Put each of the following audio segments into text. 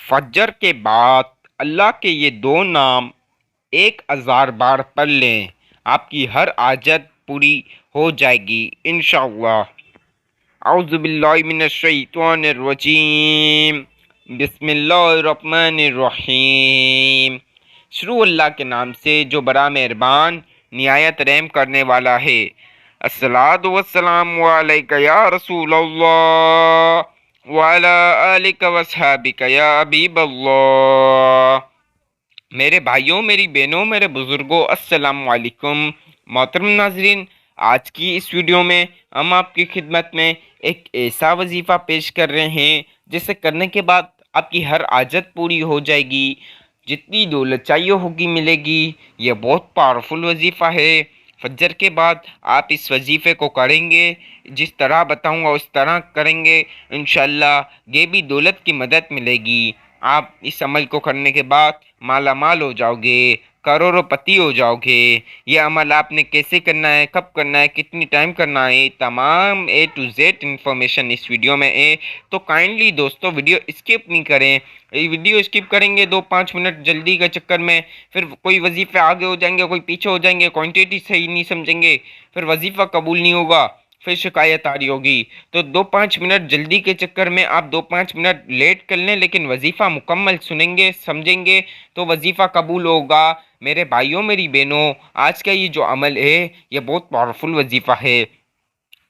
फज्र के बाद अल्लाह के ये दो नाम 1000 बार पढ़ लें, आपकी हर आजत पूरी हो जाएगी इंशाअल्लाह। औज़ुबिल्लाहि मिनश्शैतानिर्रजीम। बिस्मिल्लाहिर्रहमानिर्रहीम। शुरू अल्लाह के नाम से जो बड़ा मेहरबान निहायत रहम करने वाला है। अस्सलातु वस्सलामु अलैका या रसूल अल्लाह व अला आलिका व अस्हाबिका या हबीबल्लाह। मेरे भाइयों, मेरी बहनों, मेरे बुज़ुर्गों, अस्सलामु अलैकुम। मोहतरम नाज़रीन, आज की इस वीडियो में हम आपकी खिदमत में एक ऐसा वजीफ़ा पेश कर रहे हैं जिसे करने के बाद आपकी हर आजत पूरी हो जाएगी, जितनी दौलत चाहिए होगी मिलेगी। यह बहुत पावरफुल वजीफ़ा है। फजर के बाद आप इस वजीफ़े को करेंगे, जिस तरह बताऊंगा उस तरह करेंगे, इंशाअल्लाह ये भी दौलत की मदद मिलेगी। आप इस अमल को करने के बाद माला माल हो जाओगे, करोड़पति हो जाओगे। ये अमल आपने कैसे करना है, कब करना है, कितनी टाइम करना है, तमाम A to Z इन्फॉर्मेशन इस वीडियो में है। तो काइंडली दोस्तों वीडियो स्किप नहीं करें। ये वीडियो स्किप करेंगे 2-5 मिनट जल्दी के चक्कर में, फिर कोई वजीफे आगे हो जाएंगे, कोई पीछे हो जाएंगे, क्वांटिटी सही नहीं समझेंगे, फिर वजीफा कबूल नहीं होगा, फिर शिकायत आ रही होगी। तो 2-5 मिनट जल्दी के चक्कर में आप 2-5 मिनट लेट कर लें, लेकिन वजीफ़ा मुकम्मल सुनेंगे समझेंगे तो वजीफ़ा कबूल होगा। मेरे भाइयों, मेरी बहनों, आज का ये जो अमल है ये बहुत पावरफुल वजीफ़ा है।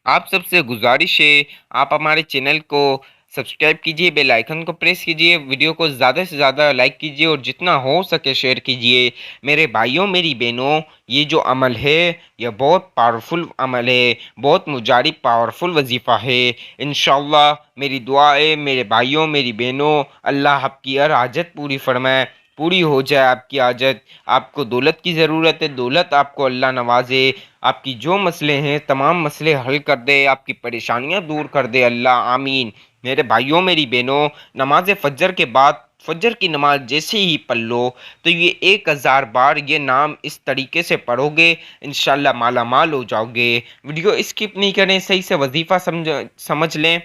आप सबसे गुजारिश है, आप हमारे चैनल को सब्सक्राइब कीजिए, बेल आइकन को प्रेस कीजिए, वीडियो को ज़्यादा से ज़्यादा लाइक कीजिए और जितना हो सके शेयर कीजिए। मेरे भाइयों, मेरी बहनों, ये जो अमल है यह बहुत पावरफुल अमल है, बहुत मुजारिब पावरफुल वजीफ़ा है। इंशाअल्लाह मेरी दुआ है मेरे भाइयों, मेरी बहनों, अल्लाह आपकी हर हाजत पूरी फरमाए, पूरी हो जाए आपकी हाजत। आपको दौलत की ज़रूरत है, दौलत आपको अल्लाह नवाजे, आपकी जो मसले हैं तमाम मसले हल कर दे, आपकी परेशानियां दूर कर दे अल्लाह, आमीन। मेरे भाइयों, मेरी बहनों, नमाज फजर के बाद फजर की नमाज जैसे ही पढ़ लो तो ये 1000 बार ये नाम इस तरीके से पढ़ोगे, इंशाल्लाह माला माल हो जाओगे। वीडियो स्किप नहीं करें, सही से वजीफ़ा समझ लें।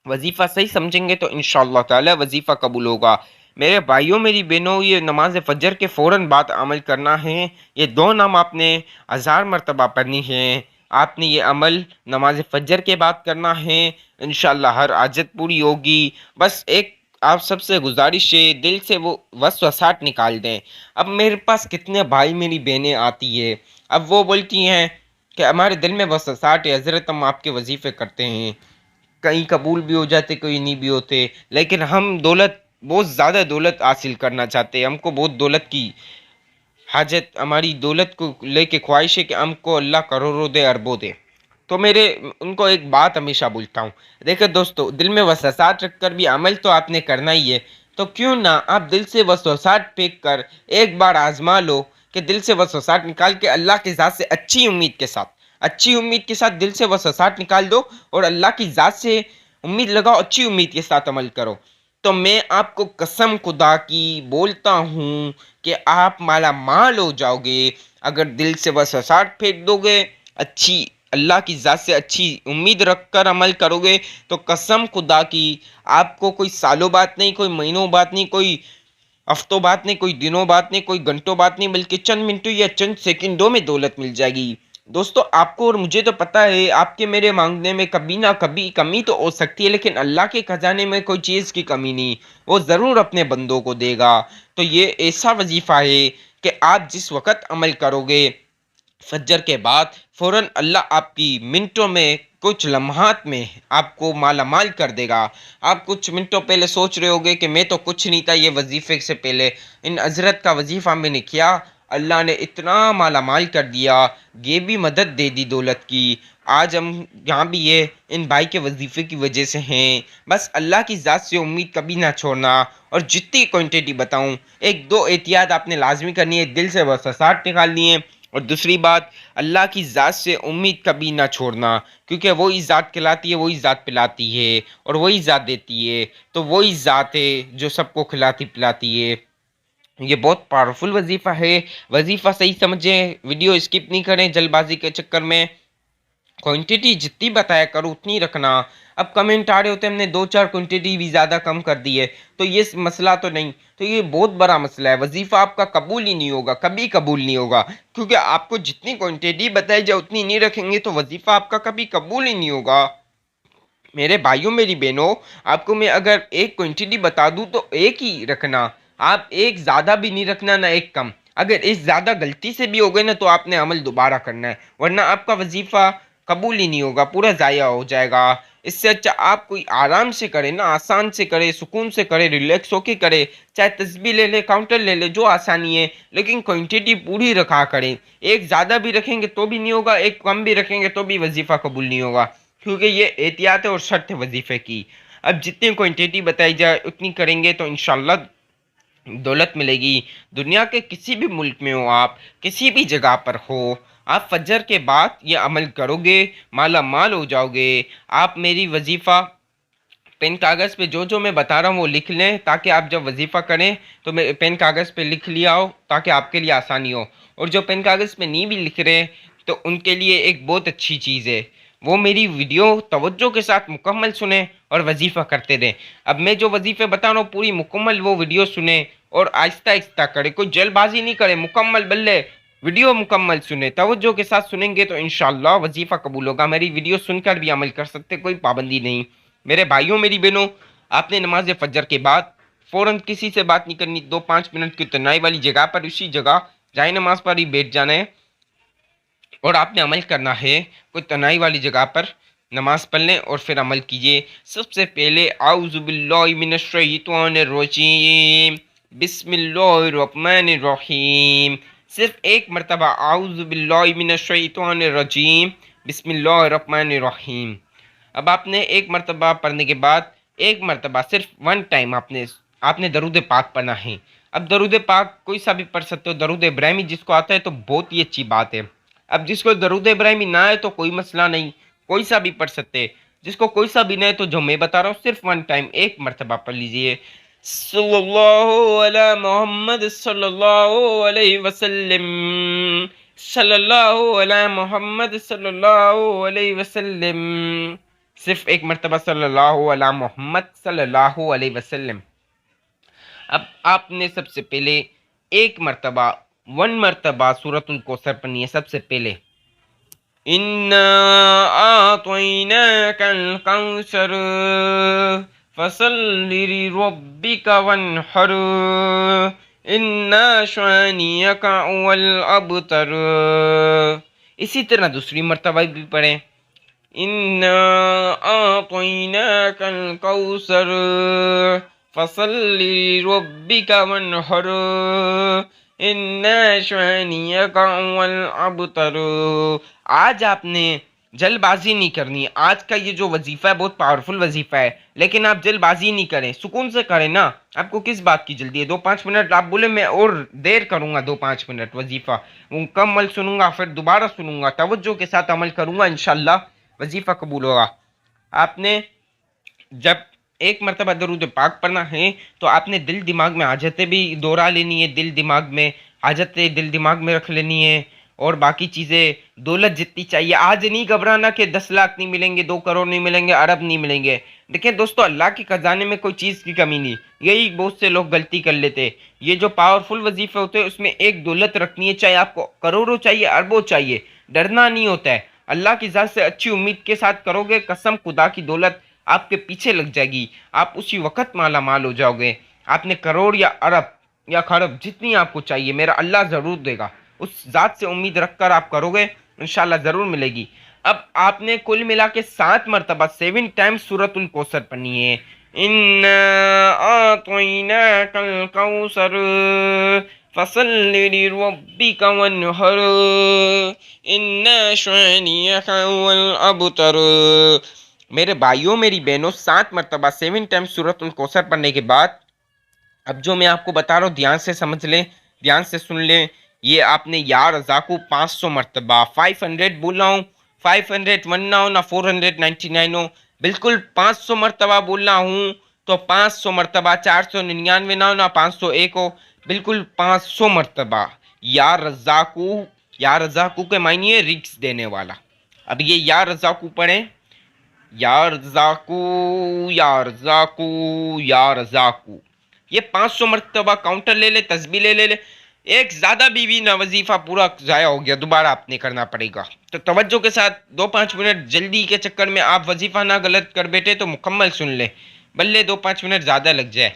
वजीफ़ा सही समझेंगे तो इंशाअल्लाह ताला वजीफ़ा कबूल होगा। मेरे भाइयों, मेरी बहनों, ये नमाज फजर के फ़ौरन बाद अमल करना है। ये दो नाम आपने 1000 मरतबा पढ़नी है। आपने ये अमल नमाज फजर के बाद करना है, इंशाअल्लाह हर आजत पूरी होगी। बस एक आप सबसे गुजारिश है, दिल से वो वसवसाहट निकाल दें। अब मेरे पास कितने भाई मेरी बहनें आती है, अब वो बोलती हैं कि हमारे दिल में वसवसाहट है हज़रत, हम आपके वजीफ़े करते हैं, कहीं कबूल भी हो जाते, कोई नहीं भी होते, लेकिन हम दौलत, बहुत ज़्यादा दौलत हासिल करना चाहते हैं। हमको बहुत दौलत की हाजत, हमारी दौलत को लेके ख्वाहिश है कि हमको अल्लाह करोड़ों दे, अरबों दे। तो मेरे उनको एक बात हमेशा बोलता हूँ, देखो दोस्तों, दिल में वसवसाहट रख कर भी अमल तो आपने करना ही है। तो क्यों ना आप दिल से वसवसाहट फेंक कर एक बार आजमा लो कि दिल से वसवसाहट निकाल के अल्लाह की ज़ात से अच्छी उम्मीद के साथ दिल से वसवसाहट निकाल दो और अल्लाह की ज़ात से उम्मीद लगाओ, अच्छी उम्मीद के साथ अमल करो। तो मैं आपको कसम खुदा की बोलता हूँ कि आप माला माल हो जाओगे। अगर दिल से वसवसाहट फेंक दोगे, अच्छी अल्लाह की ज़ात से अच्छी उम्मीद रख कर अमल करोगे, तो कसम खुदा की आपको कोई सालों बात नहीं, कोई महीनों बात नहीं, कोई हफ्तों बात नहीं, कोई दिनों बात नहीं, कोई घंटों बात नहीं, बल्कि चंद मिनटों या चंद सेकंडों में दौलत मिल जाएगी। दोस्तों, आपको और मुझे तो पता है आपके मेरे मांगने में कभी ना कभी कमी तो हो सकती है, लेकिन अल्लाह के खजाने में कोई चीज़ की कमी नहीं, वो ज़रूर अपने बंदों को देगा। तो ये ऐसा वजीफ़ा है कि आप जिस वक़्त अमल करोगे फज्र के बाद, फ़ौरन अल्लाह आपकी मिनटों में, कुछ लम्हात में आपको माला माल कर देगा। आप कुछ मिनटों पहले सोच रहे होगे कि मैं तो कुछ नहीं था, ये वजीफ़े से पहले इन हज़रत का वजीफ़ा मैंने किया, अल्लाह ने इतना माला माल कर दिया, ये भी मदद दे दी दौलत की। आज हम यहाँ भी ये इन भाई के वजीफ़े की वजह से हैं। बस अल्लाह की ज़ात से उम्मीद कभी ना छोड़ना। और जितनी क्वांटिटी बताऊँ, एक दो एहतियात आपने लाजमी करनी है, दिल से वसवसाहट निकालनी है, और दूसरी बात, अल्लाह की ज़ात से उम्मीद कभी ना छोड़ना, क्योंकि वही ज़ात खिलाती है, वही ज़ात पिलाती है और वही ज़ात देती है। तो वही ज़ात है जो सबको खिलाती पिलाती है। ये बहुत पावरफुल वजीफ़ा है। वजीफ़ा सही समझें, वीडियो स्किप नहीं करें जल्दबाजी के चक्कर में। क्वांटिटी जितनी बताया करो उतनी रखना। अब कमेंट आ रहे होते हैं हमने 2-4 क्वांटिटी भी ज़्यादा कम कर दी है, तो ये मसला तो नहीं, तो ये बहुत बड़ा मसला है। वजीफ़ा आपका कबूल ही नहीं होगा, कभी कबूल नहीं होगा, क्योंकि आपको जितनी क्वांटिटी बताई जाए उतनी नहीं रखेंगे तो वजीफ़ा आपका कभी कबूल ही नहीं होगा। मेरे भाइयों मेरी बहनों, आपको मैं अगर एक क्वांटिटी बता दूं तो एक ही रखना। आप एक ज़्यादा भी नहीं रखना ना एक कम। अगर एक ज़्यादा गलती से भी हो गए ना तो आपने अमल दोबारा करना है, वरना आपका वजीफ़ा कबूल ही नहीं होगा, पूरा ज़ाया हो जाएगा। इससे अच्छा आप कोई आराम से करे ना, आसान से करे, सुकून से करे, रिलैक्स होके करे। चाहे तस्बीह ले ले, काउंटर ले ले, जो आसानी है, लेकिन क्वांटिटी पूरी रखा करें। एक ज़्यादा भी रखेंगे तो भी नहीं होगा, एक कम भी रखेंगे तो भी वजीफ़ा कबूल नहीं होगा, क्योंकि ये एहतियात है और शर्त है वजीफे की। अब जितनी क्वांटिटी बताई जाए उतनी करेंगे तो इंशाल्लाह दौलत मिलेगी। दुनिया के किसी भी मुल्क में हो, आप किसी भी जगह पर हो, आप फजर के बाद ये अमल करोगे, माला माल हो जाओगे। आप मेरी वजीफ़ा पेन कागज़ पे जो जो मैं बता रहा हूँ वो लिख लें, ताकि आप जब वजीफ़ा करें तो मैं पेन कागज़ पे लिख लिया हो, ताकि आपके लिए आसानी हो। और जो पेन कागज़ पे नहीं भी लिख रहे तो उनके लिए एक बहुत अच्छी चीज़ है, वो मेरी वीडियो तवज्जो के साथ मुकम्मल सुने और वजीफ़ा करते रहें। अब मैं जो वजीफ़े बता रहा हूँ पूरी मुकम्मल वो वीडियो सुने और आहिस्ता आहिस्ता करे, कोई जल्दबाजी नहीं करे, मुकम्मल बल्ले वीडियो मुकम्मल सुने, तवज्जो के साथ सुनेंगे तो इंशाअल्लाह वजीफ़ा कबूल होगा। मेरी वीडियो सुनकर भी अमल कर सकते, कोई पाबंदी नहीं। मेरे भाइयों मेरी बहनों, आपने नमाज फजर के बाद फ़ौरन किसी से बात नहीं करनी, 2-5 मिनट की तन्हाई वाली जगह पर उसी जगह जाए नमाज पर ही बैठ जाना है और आपने अमल करना है। कोई तन्हाई वाली जगह पर नमाज पढ़ लें और फिर अमल कीजिए। सबसे पहले आऊज़ु बिल्लाहि मिनश शैतानिर रजीम, बिस्मिल्लाहिर रहमानिर रहीम। सिर्फ एक मरतबा आऊज़ु बिल्लाहि मिनश शैतानिर रजीम, बिस्मिल्लाहिर रहमानिर रहीम। अब आपने एक मरतबा पढ़ने के बाद एक मरतबा सिर्फ वन टाइम आपने दरूद पाक पढ़ना है। अब दरूद पाक कोई सा भी पढ़ सकते हो, दरूद इब्राहिमी जिसको आता है तो बहुत ही अच्छी बात है। अब जिसको दरूद इब्राहिमी ना आए तो कोई मसला नहीं, कोई सा भी पढ़ सकते हैं। जिसको कोई सा भी ना है तो जो मैं बता रहा हूँ सिर्फ वन टाइम एक मरतबा पढ़ लीजिए। सल्लल्लाहु अला मोहम्मद सल्लल्लाहु अलैहि वसल्लम, सल्लल्लाहु अला मोहम्मद सल्लल्लाहु अलैहि वसल्लम। सिर्फ एक मरतबा सल्लल्लाहु अला मोहम्मद सल्लल्लाहु अलैहि वसल्लम। अब आपने सबसे पहले एक मरतबा वन मरतबा सूरतुल कौसर पढ़नी है। सबसे पहले इन्ना आतैनाकल कौसर फसल्लि लिरब्बिका वन्हर इन्ना शानियका हुवल अबतर। इसी तरह दूसरी मरतबा भी पढ़ें, इन्ना आतैनाकल कौसर फसल्लि लिरब्बिका वन्हर इन्ना शानियका हुवल अबतर। आज आपने जल्दबाजी नहीं करनी। आज का ये जो वजीफा है बहुत पावरफुल वजीफा है, लेकिन आप जल्दबाजी नहीं करें, सुकून से करें ना। आपको किस बात की जल्दी है? 2-5 मिनट आप बोले मैं और देर करूंगा, 2-5 मिनट वजीफा मुकम्मल सुनूंगा, फिर दोबारा सुनूंगा, तवज्जो के साथ अमल करूंगा, इंशाल्लाह वजीफा कबूल होगा। आपने जब एक मरतबा दरूद पाक पढ़ना है तो आपने दिल दिमाग में हाजतें भी दोहरा लेनी है, दिल दिमाग में हाजतें दिल दिमाग में रख लेनी है। और बाकी चीज़ें दौलत जितनी चाहिए, आज नहीं घबराना कि 10 लाख नहीं मिलेंगे, 2 करोड़ नहीं मिलेंगे, अरब नहीं मिलेंगे। देखिए दोस्तों, अल्लाह के खजाने में कोई चीज़ की कमी नहीं। यही बहुत से लोग गलती कर लेते। ये जो पावरफुल वजीफे होते हैं उसमें एक दौलत रखनी है, चाहे आपको करोड़ों चाहिए, अरबों चाहिए, डरना नहीं होता है। अल्लाह की ज़ात से अच्छी उम्मीद के साथ करोगे, कसम खुदा की दौलत आपके पीछे लग जाएगी, आप उसी वक्त माला माल हो जाओगे। आपने करोड़ या अरब या खरब जितनी आपको चाहिए मेरा अल्लाह ज़रूर देगा। उस ज़ात से उम्मीद रखकर आप करोगे, इंशाल्लाह ज़रूर मिलेगी। अब आपने कुल मिला के 7 मरतबा 7 टाइम्स सूरतुल कौसर पढ़नी है। इन्ना आतैनाकल कौसर फसल्लि लिरब्बिका वन्हर इन्ना शानियका हुवल अबतर। मेरे भाइयों मेरी बहनों, 7 मरतबा 7 टाइम्स सूरतुल कौसर पढ़ने के बाद अब जो मैं आपको बता रहा हूँ ध्यान से समझ लें, ध्यान से सुन लें। ये आपने या रज़ा को 500 मरतबा, 500 बोल रहा हूँ, 501 ना हो ना 499 हो, बिल्कुल 500 मरतबा बोलना हूँ तो 500 मरतबा, 499 ना हो ना 501 हो, बिल्कुल 500 मरतबा या रज़ा को। या रज़ा को के मायने रिक्स देने वाला, अब ये या रज़ाकू पढ़ें, या रज़ाकू, या रज़ाकू, या रज़ाकू। ये 500 मरतबा काउंटर ले ले, तस्बीह ले ले। एक ज़्यादा भी ना वजीफ़ा पूरा ज़ाया हो गया, दोबारा आपने करना पड़ेगा। तो तवज्जो के साथ 2-5 मिनट जल्दी के चक्कर में आप वजीफ़ा ना गलत कर बैठे तो मुकम्मल सुन ले, बल्ले 2-5 मिनट ज़्यादा लग जाए।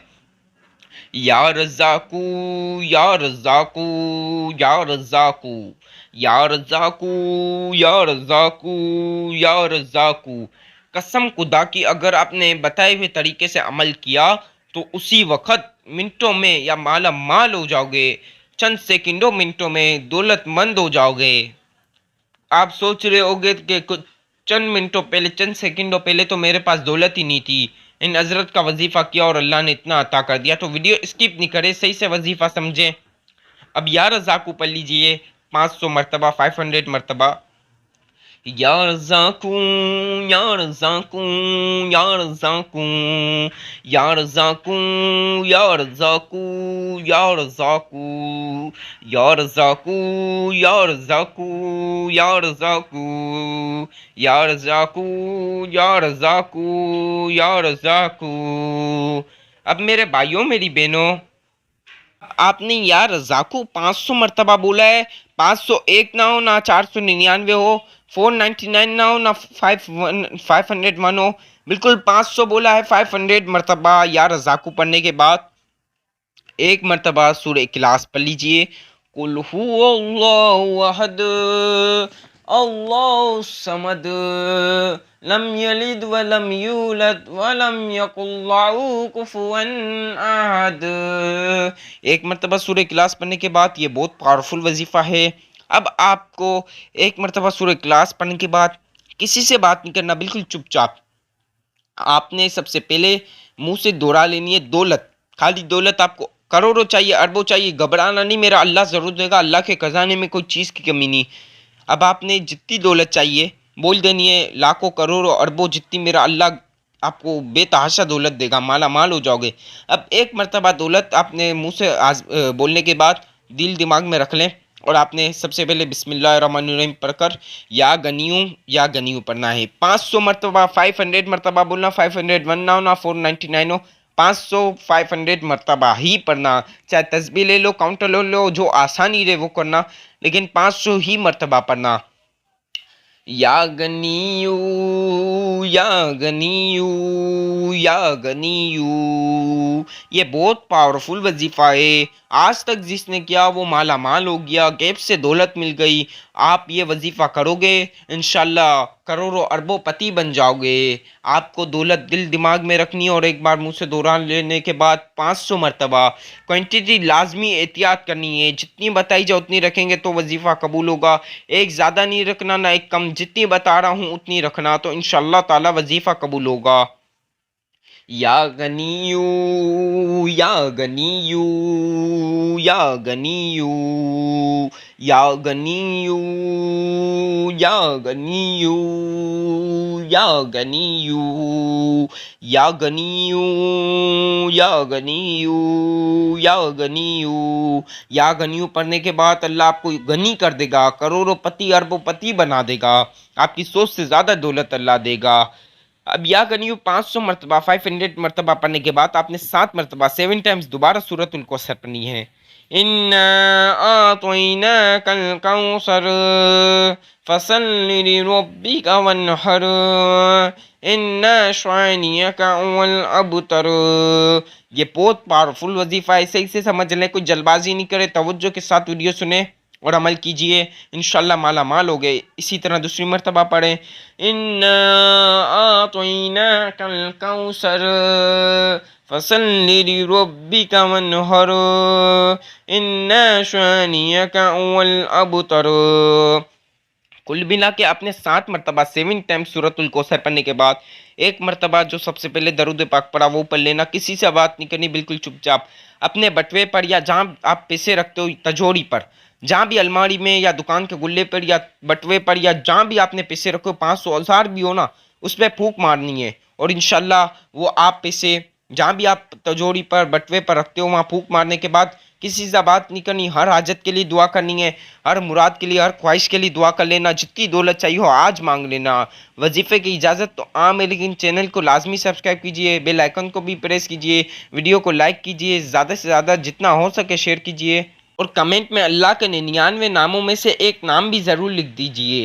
या रज़ाकू, या रज़ाकू, या रज़ाकू, या रज़ाकू, या रज़ाकू, या रज़ाकू। कसम खुदा की अगर आपने बताए हुए तरीके से अमल किया तो उसी वक्त मिनटों में या माला माल हो जाओगे, चंद सेकंडों मिनटों में दौलतमंद हो जाओगे। आप सोच रहे होगे कि कुछ चंद मिनटों पहले, चंद सेकंडों पहले तो मेरे पास दौलत ही नहीं थी, इन हजरत का वजीफा किया और अल्लाह ने इतना अता कर दिया। तो वीडियो स्किप नहीं करे, सही से वजीफा समझें। अब या रज़ाकू पढ़ लीजिए 500 मरतबा, 500 मरतबा। या रज़ाकू, या रज़ाकू, या रज़ाकू, या रज़ाकू, या रज़ाकू, या रज़ाकू, या रज़ाकू, या रज़ाकू, या रज़ाकू, या रज़ाकू, या रज़ाकू, या रज़ाकू। अब मेरे भाइयों, मेरी बहनों, आपने या रज़ाकू 500 मरतबा बोला है। 501 ना हो, ना 499 हो, 499 ना हो, ना 501 हो, बिल्कुल 500 बोला है। 500 मरतबा या रज़ाकू पढ़ने के बाद एक मरतबा सूरह इखलास पढ़ लीजिए। कुल हुवल्लाहु अहद, अल्लाहु समद, लम यलिद वलम यूलद वलम यकुल लहू कुफुवन अहद। एक मरतबा सूरह इखलास पढ़ने के बाद, ये बहुत पावरफुल वजीफ़ा है। अब आपको एक मरतबा सूरह इखलास पढ़ने के बाद किसी से बात नहीं करना, बिल्कुल चुपचाप। आपने सबसे पहले मुंह से दोहरा लेनी है दौलत, खाली दौलत। आपको करोड़ों चाहिए, अरबों चाहिए, घबराना नहीं, मेरा अल्लाह ज़रूर देगा, अल्लाह के खजाने में कोई चीज़ की कमी नहीं। अब आपने जितनी दौलत चाहिए बोल देनी है, लाखों करोड़ों अरबों जितनी मेरा अल्लाह आपको बेतहाशा दौलत देगा, माला माल हो जाओगे। अब एक मरतबा दौलत आपने मुंह से बोलने के बाद दिल दिमाग में रख लें और आपने सबसे पहले बिस्मिल्लाहिर्रहमानिर्रहीम पढ़कर या गनियूं पढ़ना है 500 मरतबा। 500 मरतबा बोलना, 501 ना हो, ना 499 हो, 500 500 मरतबा ही पढ़ना। चाहे तस्बीह ले लो, काउंटर ले लो, जो आसानी रहे वो करना, लेकिन 500 ही मरतबा पढ़ना। या गनियू, या गनियू, या गनियू। ये बहुत पावरफुल वजीफा है। आज तक जिसने किया वो माला माल हो गया, गैब से दौलत मिल गई। आप ये वजीफा करोगे, इंशाल्लाह करोड़ों अरबों पति बन जाओगे। आपको दौलत दिल दिमाग में रखनी है और एक बार मुंह से दोहरान लेने के बाद 500 मरतबा। क्वांटिटी लाजमी एहतियात करनी है, जितनी बताई जाए उतनी रखेंगे तो वजीफा कबूल होगा। एक ज़्यादा नहीं रखना, ना एक कम, जितनी बता रहा हूँ उतनी रखना, तो इंशाल्लाह ताला वजीफा कबूल होगा। या गनियू, या गनियू, या गनियू, या गनियू, या गनियू, या गनियू, या गनियू, या गनियू, या गनियू। या गनियू पढ़ने के बाद अल्लाह आपको गनी कर देगा, करोड़ों पति अरबों पति बना देगा, आपकी सोच से ज़्यादा दौलत अल्लाह देगा। अब या गनियू 500 मरतबा, 500 मरतबा पढ़ने के बाद आपने 7 मरतबा, 7 टाइम्स दोबारा सूरतुल कौसर पढ़नी है। इन्ना आतैनाकल कौसर फसल्लि लिरब्बिका वन्हर इन्ना शानियका हुवल अबतर। ये बहुत पावरफुल वजीफा है, सही से समझ लें, कोई जल्दबाजी नहीं करे, तवज्जो के साथ वीडियो सुने और अमल कीजिए, इंशाल्लाह माला माल हो गए। इसी तरह दूसरी मरतबा पढ़ें, इन्ना आतैनाकल कौसर फसल्लि लिरब्बिका वन्हर इन्ना शानियका हुवल अबतर। कुल मिला के आपने 7 मरतबा, 7 टाइम सूरतुल कौसर पढ़ने के बाद एक मरतबा जो सबसे पहले दरूद पाक पढ़ा वो पढ़ लेना। किसी से बात नहीं करनी, बिल्कुल चुपचाप अपने बटवे पर या जहाँ आप पैसे रखते हो, तिजोरी पर, जहाँ भी अलमारी में या दुकान के गुल्ले पर या बटवे पर या जहाँ भी आपने पैसे रखे हो, 500 1000 भी हो ना, उस पर फूंक मारनी है और इंशाल्लाह वो आप पैसे जहाँ भी आप तिजोरी पर बटवे पर रखते हो वहाँ फूंक मारने के बाद کسی سے بات نہیں کرنی، ہر حاجت کے لیے دعا کرنی ہے، ہر مراد کے لیے، ہر خواہش کے لیے دعا کر لینا، جتنی دولت چاہیے ہو آج مانگ لینا۔ وظیفے کی اجازت تو عام ہے، لیکن چینل کو لازمی سبسکرائب کیجئے، بیل آئیکن کو بھی پریس کیجئے، ویڈیو کو لائک کیجئے، زیادہ سے زیادہ جتنا ہو سکے شیئر کیجئے، اور کمنٹ میں اللہ کے 99 ناموں میں سے ایک نام بھی ضرور لکھ دیجئے۔